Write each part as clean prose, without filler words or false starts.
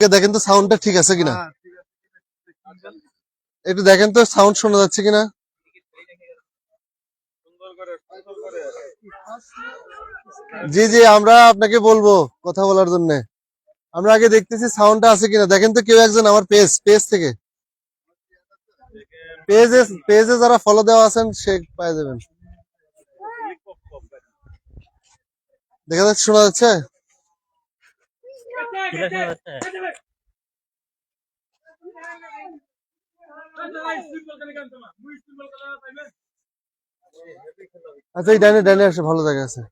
দেখেন তো সাউন্ডটা ঠিক আছে কিনা, একটু দেখেন তো সাউন্ড শোনা যাচ্ছে কিনা। জি জি, আমরা আপনাকে বলবো কথা বলার জন্য। আমরা আগে দেখতেছি সাউন্ডটা আছে কিনা, দেখেন তো কেউ একজন আমার পেজ থেকে, পেজে যারা ফলো দেওয়া আছেন সে পাই যাবেন। দেখা যাচ্ছে, শোনা যাচ্ছে। আচ্ছা, এই ডাইনে ডাইনে আসে, ভালো জায়গা আছে।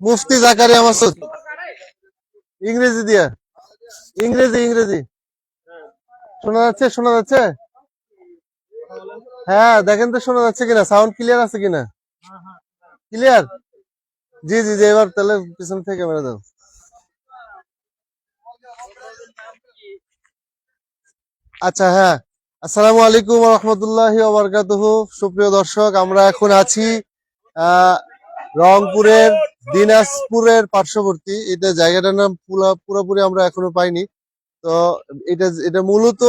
মুফতি জাকারিয়া মাসুদ, ইংরেজি দিয়া, ইংরেজি শোনা যাচ্ছে, শোনা যাচ্ছে। হ্যাঁ দেখেন তো শোনা যাচ্ছে কিনা, সাউন্ড ক্লিয়ার আছে কিনা। ক্লিয়ার। জি জি জি, এবার তাহলে পিছন থেকে ক্যামেরা দাও। আচ্ছা, হ্যাঁ, আসসালামু আলাইকুম ওয়া রাহমাতুল্লাহি ওয়া বারাকাতুহু। সুপ্রিয় দর্শক, আমরা এখন আছি আহ রংপুরের দিনাজপুরের পার্শ্ববর্তী, এটা জায়গাটার নাম পুরোপুরি আমরা এখনো পাইনি। তো এটা মূলত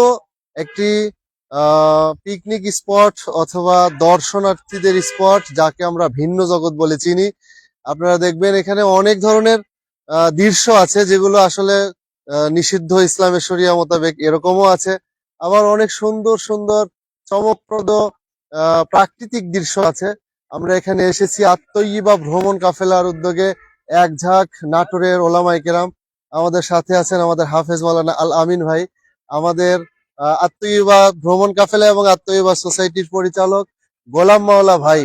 একটি পিকনিক স্পট অথবা দর্শনার্থীদের স্পট, যাকে আমরা ভিন্ন জগৎ বলে চিনি। আপনারা দেখবেন এখানে অনেক ধরনের দৃশ্য আছে যেগুলো আসলে নিষিদ্ধ ইসলামের শরিয়া মোতাবেক, এরকমও আছে। আবার অনেক সুন্দর সুন্দর চমকপ্রদ প্রাকৃতিক দৃশ্য আছে। আমরা এখানে এসেছি আত্মইবা ভ্রমণ কাফেলার উদ্যোগে, এক ঝাঁক নাটোরের ওলামায়ে কেরাম। আমাদের সাথে আছেন আমাদের হাফেজ মাওলানা আল আমিন ভাই, আমাদের আত্মইবা ভ্রমণ কাফেলা এবং আত্মইবা সোসাইটির পরিচালক গোলাম মাওলা ভাই,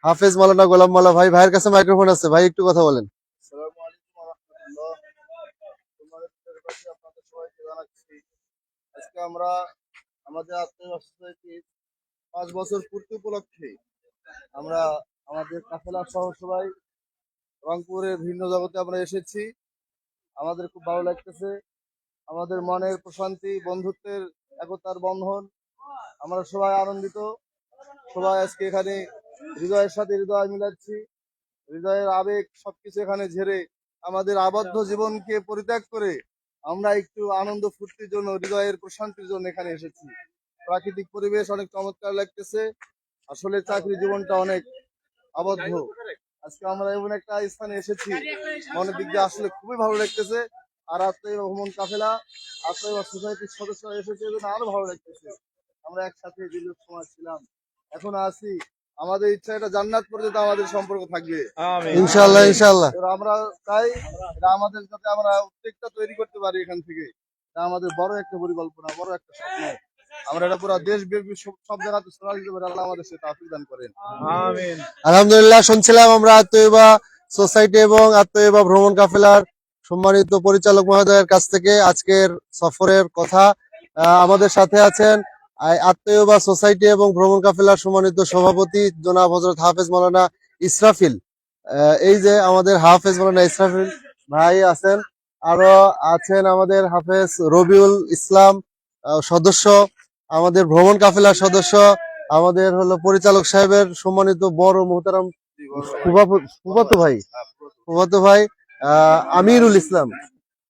হাফেজ মাওলানা গোলাম মাওলা ভাই। ভাইয়ের কাছে মাইক্রোফোন আছে, ভাই একটু কথা বলেন। আসসালামু আলাইকুম ওয়া রাহমাতুল্লাহ। তোমাদের কাছে আপনাদের সবাইকে জানাচ্ছি, আজকে আমরা আমাদের আত্মীয় সোসাইটির 5 বছর পূর্তি উপলক্ষে আমরা আমাদের কাফেলা সহ সবাই রংপুরের ভিন্ন জগতে আমরা এসেছি। আমাদের খুব ভালো লাগতেছে, আমাদের মনের প্রশান্তি, বন্ধুত্বের একতার বন্ধন, আমরা সবাই আনন্দিত। সবাই আজকে এখানে হৃদয়ের সাথে হৃদয় মিলাচ্ছি, হৃদয়ের আবেগ সবকিছু এখানে ঝেড়ে আমাদের আবদ্ধ জীবনকে পরিত্যাগ করে আমরা একটু আনন্দ ফুর্তির জন্য, হৃদয়ের প্রশান্তির জন্য এখানে এসেছি। প্রাকৃতিক পরিবেশ অনেক চমৎকার লাগতেছে। আসলে চাকরি জীবনটা অনেক আবদ্ধ। আজকে আমরা এমন একটা স্থানে এসেছি, মনের দিক দিয়ে আসলে খুবই ভালো লাগতেছে। আর আত্মীয় ভ্রমণ কাফেলা, আত্মীয় সোসাইটির সদস্যরা এসেছে, এজন্য আরো ভালো লাগতেছে। আমরা একসাথে দীর্ঘ সময় ছিলাম, এখন আছি। আমাদের ইচ্ছা এটা জান্নাত পর্যন্ত আমাদের সম্পর্ক থাকবে ইনশাআল্লাহ ইনশাআল্লাহ। আমরা চাই এটা আমাদের, যাতে আমরা উদ্যোগটা তৈরি করতে পারি এখান থেকে। এটা আমাদের বড় একটা পরিকল্পনা, বড় একটা স্বপ্ন। আমরা এটা পুরো দেশব্যাপী সব জায়গাতে ছড়িয়ে দিতে পারি। আল্লাহ আমাদের সেটা তৌফিক দান করেন। আমিন। আলহামদুলিল্লাহ, শুনছিলাম আমরা আত্মইবা সোসাইটি এবং আত্মইবা ভ্রমণ কাফেলার সম্মানিত পরিচালক মহোদয়ের কাছ থেকে আজকের সফরের কথা। আমাদের সাথে আছেন আত্মইবা সোসাইটি এবং ভ্রমণ কাফেলার সম্মানিত সভাপতি জনাব হযরত হাফেজ মাওলানা ইসরাফিল। এই যে আমাদের হাফেজ মাওলানা ইসরাফিল ভাই আছেন, আরো আছেন আমাদের হাফেজ রবিউল ইসলাম সদস্য, আমাদের ভ্রমণ কাফেলার সদস্য, আমাদের হলো পরিচালক সাহেবের সম্মানিত বড় মোহতারাম ফুফাতো ভাই আমিরুল ইসলাম।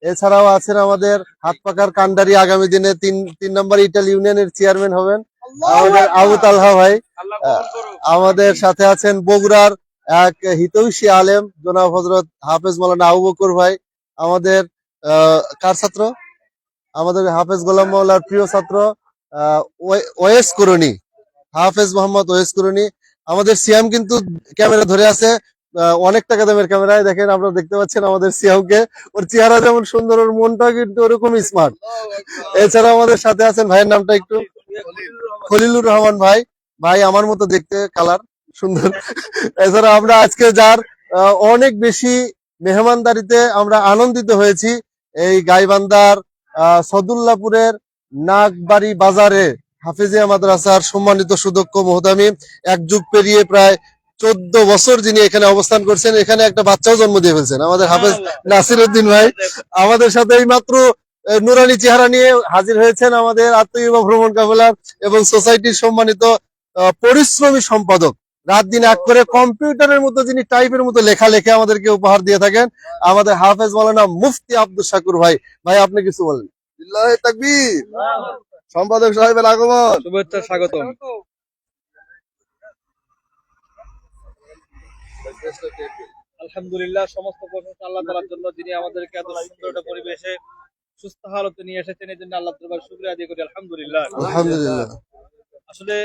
এছাড়াও আছেন আমাদের হাত পাকার কান্ডারি, আগামী দিনে তিন নম্বর ইটালি ইউনিয়নের চেয়ারম্যান হবেন আমাদের আবু তালহা ভাই। আমাদের সাথে আছেন বগুড়ার এক হিতৈষী আলেম জনাব হযরত হাফেজ মাওলানা আবু বকর ভাই, আমাদের কার ছাত্র, আমাদের হাফেজ গোলাম মাওলার প্রিয় ছাত্র ওয়েস করণী, হাফেজ মোহাম্মদ ওয়েস করণী। আমাদের সিয়াম কিন্তু ক্যামেরা ধরে আছে, অনেক টাকা দামের ক্যামেরায়। দেখেন, আপনারা দেখতে পাচ্ছেন আমাদের সিয়ামকে, ওর চেহারা যেমন সুন্দর, ওর মনটা কিন্তু ওরকম স্মার্ট। এছাড়া আমাদের সাথে আছেন, ভাইয়ের নামটা একটু, খলিলুর রহমান ভাই। ভাই আমার মতো দেখতে, কালার সুন্দর। এছাড়া আমরা আজকে যার অনেক বেশি মেহমানদারিতে আমরা আনন্দিত হয়েছি, এই গাইবান্ধার সদুল্লাপুরের নাগবাড়ি বাজারে হাফিজিয়া মাদ্রাসার সম্মানিত সুদক্ষ মুহতামিম, এক যুগ পেরিয়ে প্রায় 14 বছর যিনি এখানে অবস্থান করছেন, এখানে একটা বাচ্চাও জন্ম দিয়ে ফেলছেন, আমাদের হাফেজ নাসির উদ্দিন ভাই। আমাদের সাথে এই মাত্র নুরানি চেহারা নিয়ে হাজির হয়েছেন আমাদের আত্মীয় ভ্রমণ কাফেলার এবং সোসাইটির সম্মানিত পরিশ্রমী সম্পাদক রাত দিন এক করে কম্পিউটারের মতো যিনি টাইপের মতো লেখা লেখে আমাদেরকে উপহার দিয়ে থাকেন, আমাদের হাফেজ মাওলানা মুফতি আব্দুল শাকুর ভাই। ভাই আপনি কিছু বলেন। বিল্লাহি তাকবীর। সম্পাদক সাহেবের আগমন, শুভেচ্ছা, স্বাগতম। আলহামদুলিল্লাহ, সমস্ত প্রশংসা আল্লাহ তাআলার জন্য, যিনি আমাদেরকে এত সুন্দর একটা পরিবেশে সুস্থ হালতে নিয়ে এসেছেন। এই জন্য আল্লাহ দরবারে শুকরিয়া আদায় করি, আলহামদুলিল্লাহ। আলহামদুলিল্লাহ। আসলে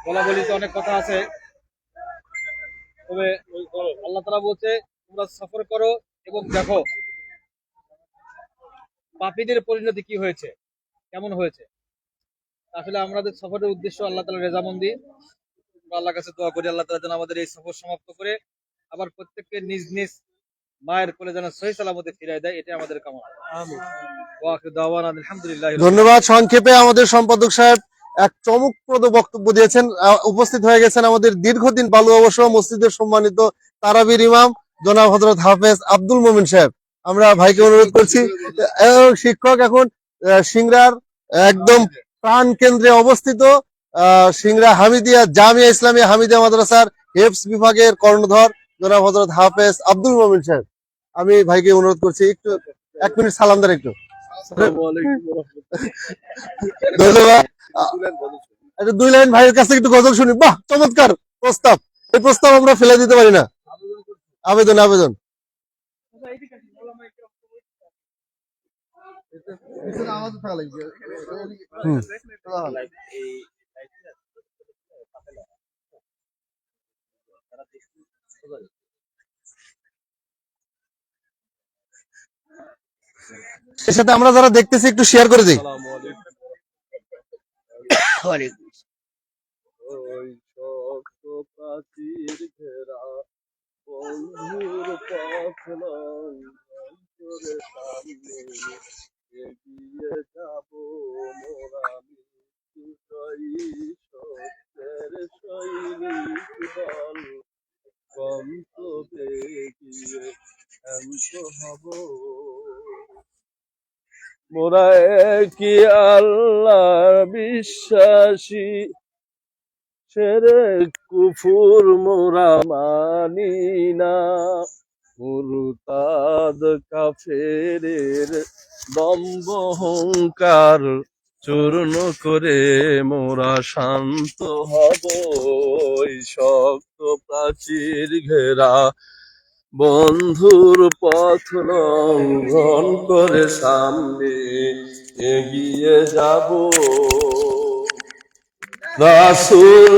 বলা বলিতে অনেক কথা আছে, তবে আল্লাহ তাআলা বলছে তোমরা সফর করো এবং দেখো পাপীদের পরিণতি কি হয়েছে, কেমন হয়েছে। আসলে আমাদের সফরের উদ্দেশ্য আল্লাহ তাআলার রেজামন্দি। আমরা আল্লাহর কাছে দোয়া করি আল্লাহ তাআলা যেন আমাদের এই সফর সমাপ্ত করে আবার প্রত্যেককে নিজ নিজ মায়ের কোলে যেন সহি সালামতে ফিরিয়ে দেয়, এটা আমাদের কামনা। আমিন। ওয়া আখিরু দাওয়ানা আলহামদুলিল্লাহ। ধন্যবাদ। সংক্ষেপে আমাদের সম্পাদক সাহেব এক চমকপ্রদ বক্তব্য দিয়েছেন। উপস্থিত হয়ে গেছেন আমাদের দীর্ঘদিন বালু অবশ্য মসজিদের সম্মানিত তারাবির ইমাম জনাব হযরত হাফেজ আব্দুল মোমিন সাহেব। আমরা ভাইকে অনুরোধ করছি, শিক্ষক এখন সিংড়ার একদম প্রাণ কেন্দ্রে অবস্থিত সিংড়া হামিদিয়া জামিয়া ইসলামিয়া হামিদিয়া মাদ্রাসার হেফজ বিভাগের কর্ণধর জনাব হযরত হাফেজ আব্দুল মোমিন সাহেব। আমি ভাইকে অনুরোধ করছি একটু 1 মিনিট সালাম দেন একটু। ধন্যবাদ। একটা 2 লাইন ভাইয়ের কাছ থেকে একটু গজল শুনি। বাহ, চমৎকার প্রস্তাব। এই প্রস্তাব আমরা ফেলে দিতে পারি না। আবেদন আবেদন। পিছনে আমাদের থাকা লাগবে। এর সাথে আমরা যারা দেখতেছি একটু শেয়ার করে দিই। ওই শক্ত প্রাচীর ঘেরা বন্ধুর পথ লঙ্ঘন করে সামনে এগিয়ে যাব মোরা মৃত্যুজয়ী সত্যের সৈনিক দল। গন্তব্যে গিয়ে শান্ত হব মোরা, কি আল্লাহ বিশ্বাসী, শিরক কুফর মোরা মানি না। মুরতাদ কাফেরের দম্ভ অহংকার চূর্ণ করে মোরা শান্ত হব। ওই শক্ত প্রাচীর ঘেরা বন্ধুর পথ লঙ্ঘন করে সামনে এগিয়ে যাব। রাসূল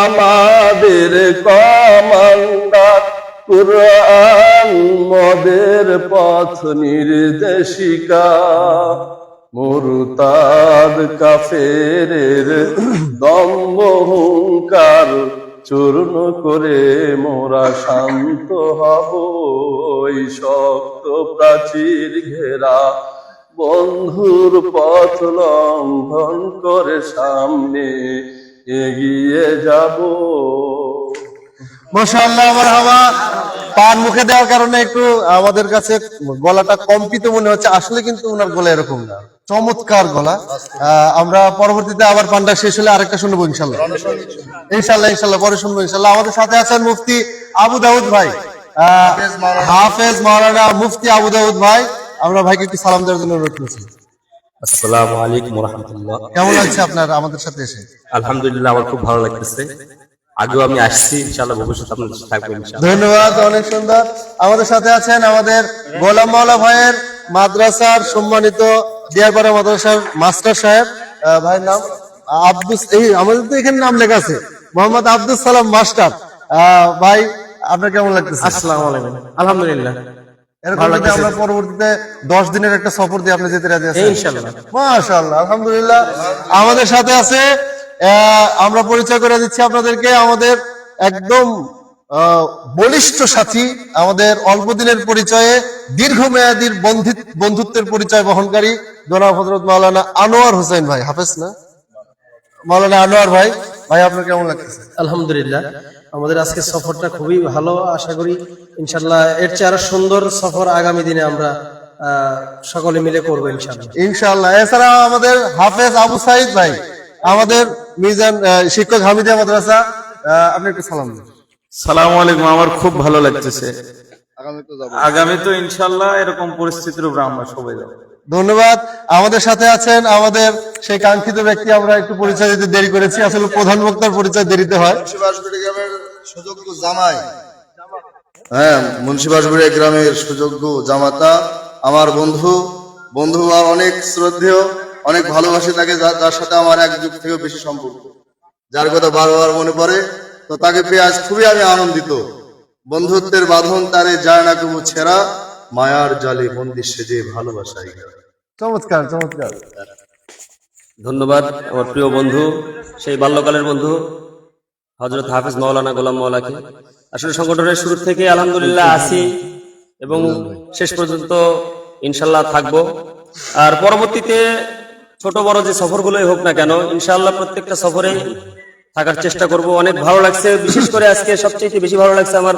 আমাদের কমান্ডার, কুরআন মোদের পথ নির্দেশিকা। মুরতাদ কাফেরের দম্ভ অহংকার চূর্ণ করে মোরা শান্ত হব। ওই শক্ত প্রাচীর ঘেরা বন্ধুর পথ লঙ্ঘন করে সামনে এগিয়ে যাব। মাশাআল্লাহ, মারহাবা। পান মুখে দেওয়ার কারণে একটু আমাদের কাছে গলাটা কম্পিত মনে হচ্ছে, আসলে কিন্তু ওনার গলা এরকম না। চমৎকার গলা। আমরা পরবর্তীতে আবার পানটা শেষ হলে আরেকটা শুনবো ইনশাল্লাহ। ইনশাল্লাহ পরে শুনবো ইনশাল্লাহ। আমাদের সাথে আছেন মুফতি আবু দাউদ ভাই, হাফেজ মাওলানা মুফতি আবু দাউদ ভাই। আমরা ভাইকে একটু সালাম দেওয়ার জন্য অনুরোধ করছি। আসসালামু আলাইকুম ওয়া রাহমাতুল্লাহ। কেমন লাগছে আপনার আমাদের সাথে এসে? আলহামদুলিল্লাহ, আমার খুব ভালো লাগতেছে। আগেও আমি আসছি, ইনশাআল্লাহ ভবিষ্যতে আপনাদের সাথে থাকবো ইনশাআল্লাহ। ধন্যবাদ, অনেক সুন্দর। আমাদের সাথে আছেন আমাদের গোলাম মাওলা ভাইয়ের মাদ্রাসার সম্মানিত দিয়ারপাড়া মাদ্রাসার মাস্টার সাহেব। ভাইয়ের নাম আমাদের তো এখানে নাম লেখা আছে মোহাম্মদ আব্দুল সালাম মাস্টার। ভাই আপনার কেমন লাগতেছে? আসসালামু আলাইকুম। আলহামদুলিল্লাহ, এরকম যদি আমরা পরবর্তীতে 10 দিনের একটা সফর দিয়ে আপনি যেতে রাজি আছেন? ইনশাআল্লাহ। মাশাআল্লাহ, আলহামদুলিল্লাহ। আমাদের সাথে আছে, আমরা পরিচয় করে দিচ্ছি আপনাদেরকে, আমাদের একদম বলিষ্ঠ সাথী, আমাদের অল্প দিনের পরিচয়ে দীর্ঘমেয়াদীর বন্ধুত্বের পরিচয় বহনকারী জনাব হযরত মাওলানা আনোয়ার হোসেন ভাই। হাফেজ না, মাওলানা আনোয়ার ভাই। ভাই আপনার কেমন লাগতেছে? আলহামদুলিল্লাহ, আমাদের আজকে সফরটা খুবই ভালো। আশা করি ইনশাল্লাহ এর চেয়ে আরো সুন্দর সফর আগামী দিনে আমরা সকলে মিলে করবো ইনশাল্লাহ। ইনশাআল্লাহ। এছাড়া আমাদের হাফেজ আবু সাইদ ভাই, আমাদের মিজান শিক্ষক হামিদিয়া মাদ্রাসা। আপনি একটু সালাম দিন। সালাম আলাইকুম। আমার খুব ভালো লাগতেছে। আগামীতে যাবো। আগামী তো ইনশাল্লাহ এরকম পরিস্থিতির উপর আমরা সবাই যাবো। ধন্যবাদ। আমাদের সাথে আছেন আমাদের সেই কাঙ্ক্ষিত ব্যক্তি, আমরা একটু পরিচয় দিতে দেরি করেছি, আসলে প্রধান বক্তার পরিচয় দেরিতে হয়। মুন্সিবাসবাড়ি গ্রামের সুযোগ্য জামাই, হ্যাঁ মুন্সিবাসবাড়ি গ্রামের সুযোগ্য জামাতা, আমার বন্ধু আর অনেক শ্রদ্ধেয়, অনেক ভালোবাসি তাকে, যার সাথে আমার এক যুগ থেকেও বেশি সম্পর্ক, যার কথা বারবার মনে পড়ে। তো তাকে পেয়ে আজ খুবই আমি আনন্দিত। বন্ধুত্বের বাঁধন তারে যায় না কবু ছেঁড়া, মায়ার জালে বন্দি সেজে ভালোবাসাই। চমৎকার চমৎকার। ধন্যবাদ আমার প্রিয় বন্ধু, সেই বাল্যকালের বন্ধু হযরত হাফেজ মাওলানা গোলাম মাওলাকে। আসলে সংগঠনের শুরু থেকে আলহামদুলিল্লাহ আছি এবং শেষ পর্যন্ত ইনশাল্লাহ থাকবো। আর পরবর্তীতে ছোট বড় যে সফরগুলোই হোক না কেন, ইনশাআল্লাহ প্রত্যেকটা সফরে থাকার চেষ্টা করব। অনেক ভালো লাগছে, বিশেষ করে আজকে সবচেয়ে বেশি ভালো লাগছে আমার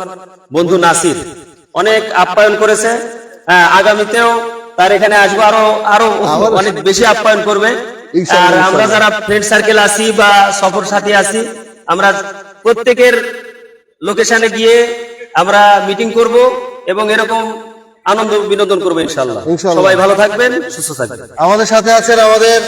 বন্ধু নাসির, অনেক আপ্যায়ন করেছে। হ্যাঁ, আগামীতেও তার এখানে আসবো, আরো অনেক বেশি আপ্যায়ন করবে। আর আমরা যারা ফ্রেন্ড সার্কেল আছি বা সফর সাথী আছি, আমরা প্রত্যেকের লোকেশনে গিয়ে আমরা মিটিং করব এবং এরকম আনন্দ বিনোদন করবো ইনশাআল্লাহ। ইনশাআল্লাহ। সবাই ভালো থাকবেন, সুস্থ থাকবেন। আমাদের সাথে আছেন আমাদের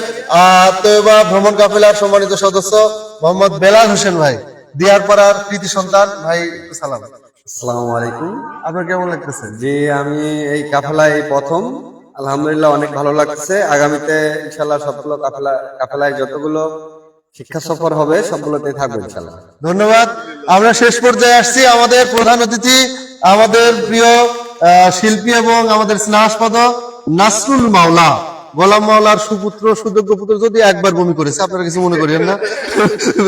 তৈবা ভ্রমণ কাফেলার সম্মানিত সদস্য মোহাম্মদ বেলাল হোসেন ভাই, দিয়ারপাড়ার কৃতি সন্তান ভাই। সালাম। আসসালামু আলাইকুম। আপনার কেমন লাগতেছে? জি, আমি এই কাফেলায় প্রথম, আলহামদুলিল্লাহ অনেক ভালো লাগছে। আগামীতে ইনশাল্লাহ সবগুলো কাফেলায় যতগুলো শিক্ষা সফর হবে সবগুলোতে থাকবে ইনশাল্লাহ। ধন্যবাদ। আমরা শেষ পর্যায়ে আসছি। আমাদের প্রধান অতিথি আমাদের প্রিয় শিল্পী এবং আমাদের স্নেহাস্পদ নাসরুল মাওলা, গোলাম মাওলার সুপুত্র, সুযোগ্য পুত্র। যদি একবার বমি করেছে, আপনারা কিছু মনে করেন না,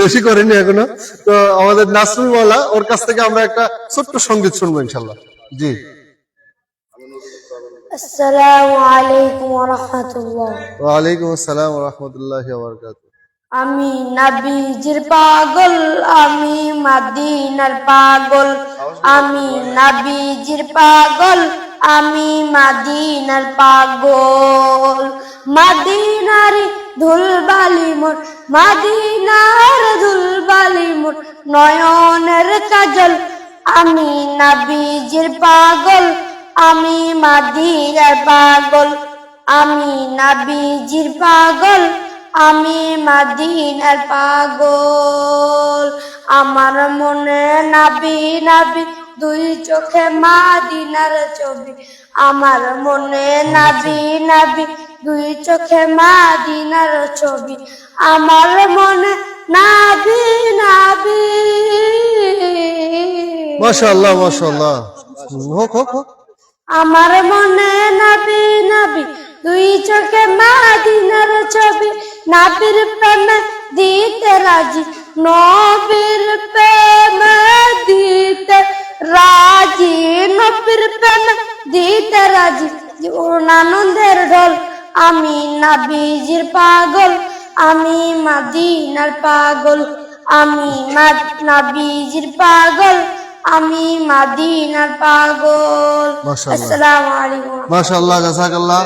বেশি করেনি এখনো। তো আমাদের নাসরুল মাওলা, ওর কাছ থেকে আমরা একটা ছোট্ট সঙ্গীত শুনবো ইনশাল্লাহ। জি। আসসালামু আলাইকুম ওয়া রাহমাতুল্লাহ। ওয়ালাইকুম আসসালাম ওয়া রাহমাতুল্লাহি ওয়া বারাকাতুহু। আমি নবীজির পাগল, আমি মদিনার পাগল, আমি নবীজির পাগল, আমি মদিনার পাগল। মদিনার ধুলবালি মোর, মদিনার ধুলবালি মোর, নয়নের কাজল। আমি নবীজির পাগল, আমি মদিনার পাগল, আমি নবীজির পাগল, আমি মদিনার পাগল। আমার মনে নবী নবী, দুই চোখে মদিনার ছবি। আমার মনে নবী নবী, দুই চোখে মদিনার ছবি। আমার মনে নবী নবী। মাশাআল্লাহ মাশাআল্লাহ। হোক হোক হোক। আমার মনে নবী নবী, দুই চোখে মদিনার ছবি। নবীর প্রেমে দিতে রাজি, নবীর প্রেমে দিতে রাজি, নবীর প্রেমে দিতে রাজি। জীবন আনন্দের ঢল, আমি নবীজির পাগল, আমি মদিনার পাগল, আমি নবীজির পাগল, আমি মদিনার পাগল। মাশাআল্লাহ। আসসালামু আলাইকুম। মাশাআল্লাহ, জাযাকাল্লাহ।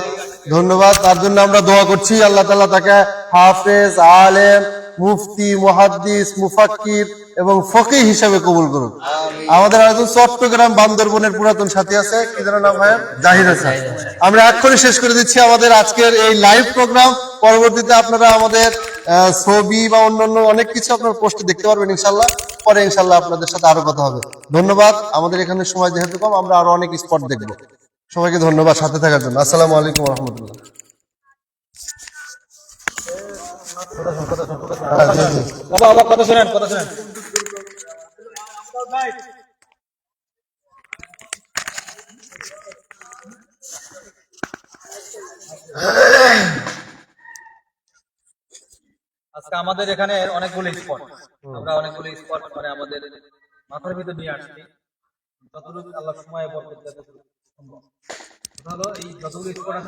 ধন্যবাদ। তার জন্য আমরা দোয়া করছি, আল্লাহ তাআলা তাকে হাফেজ, আলেম, মুফতি, মুহাদ্দিস, মুফাক্কির এবং ফকিহ হিসেবে কবুল করুন। আমাদের একজন চট্টগ্রাম বান্দরবনের পুরাতন সাথী আছে, কি যেন নাম হয়? জাহিদ হাসান। আমরা এক্ষুনি শেষ করে দিচ্ছি আমাদের আজকের এই লাইভ প্রোগ্রাম। পরবর্তীতে আপনারা আমাদের ছবি বা অন্যান্য অনেক কিছু আপনার পোস্টে দেখতে পারবেন ইনশাল্লাহ। পরে ইনশাল্লাহ আপনাদের সাথে আরো কথা হবে। ধন্যবাদ। আমাদের এখানে সময় যেহেতু কম, আমরা আরো অনেক স্পট দেখবো। সবাইকে ধন্যবাদ সাথে থাকার জন্য। আসসালামু আলাইকুম ওয়া রাহমাতুল্লাহ। বাবা কথা শোনেন, কথা শোনেন। আজকে আমাদের এখানে অনেকগুলো স্পট, আমরা অনেকগুলো স্পট মানে আমাদের মাথার ভিতর নিয়ে আসছি। যতটুকু আল্লাহ সময় বরকত দেয় ততটুকু সম্ভব। এই যতগুলো স্পট